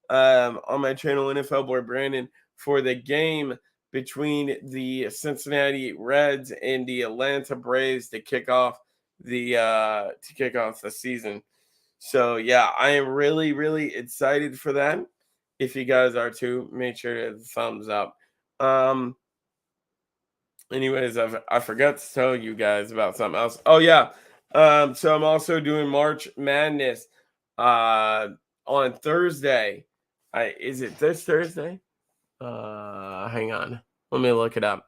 on my channel, NFL Boy Brandon, for the game between the Cincinnati Reds and the Atlanta Braves to kick off the season. So yeah, I am really, really excited for that. If you guys are too, make sure to thumbs up. Anyways, I forgot to tell you guys about something else. Oh yeah. So I'm also doing March Madness on Thursday. Is it this Thursday? Hang on. Let me look it up.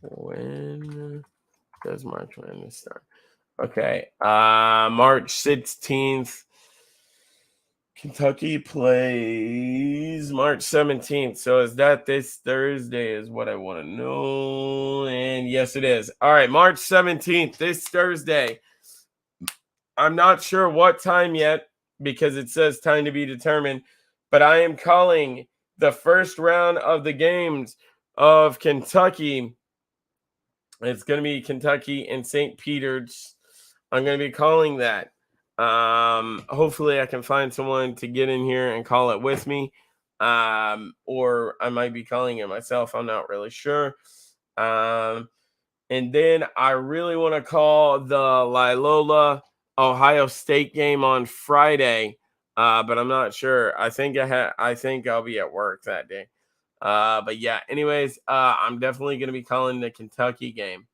When does March Madness start? Okay. March 16th. Kentucky plays March 17th. So is that this Thursday is what I want to know. And yes, it is. All right, March 17th, this Thursday. I'm not sure what time yet because it says time to be determined, but I am calling the first round of the games of Kentucky. It's going to be Kentucky and St. Peter's. I'm going to be calling that. Hopefully I can find someone to get in here and call it with me. Or I might be calling it myself. I'm not really sure. And then I really want to call the Loyola Ohio State game on Friday. But I'm not sure. I think I'll be at work that day. But yeah, anyways, I'm definitely going to be calling the Kentucky game.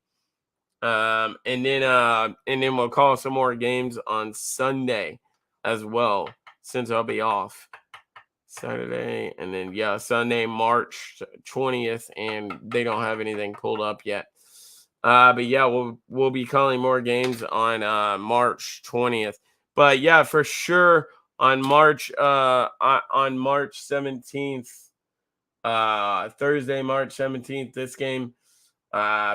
And then we'll call some more games on Sunday as well, since I'll be off Saturday. And then, Sunday, March 20th, and they don't have anything pulled up yet. But yeah, we'll be calling more games on March 20th. But yeah, for sure on March 17th, Thursday, March 17th, this game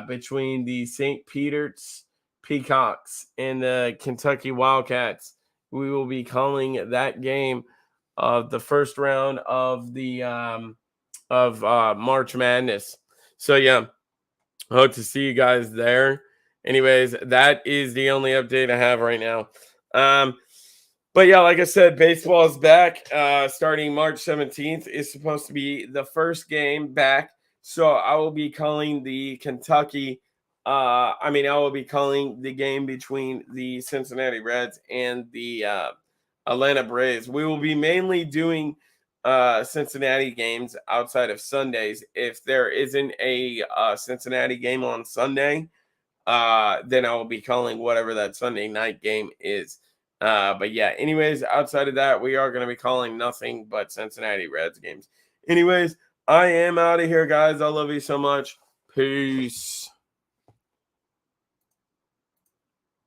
between the St. Peter's Peacocks and the Kentucky Wildcats. We will be calling that game of the first round of the March Madness. So yeah, I hope to see you guys there. Anyways, that is the only update I have right now. But yeah, like I said, baseball is back. Starting March 17th is supposed to be the first game back. So I will be calling the Kentucky. I will be calling the game between the Cincinnati Reds and the Atlanta Braves. We will be mainly doing Cincinnati games outside of Sundays. If there isn't a Cincinnati game on Sunday, then I will be calling whatever that Sunday night game is. But yeah, anyways, outside of that, we are going to be calling nothing but Cincinnati Reds games. Anyways, I am out of here, guys. I love you so much. Peace.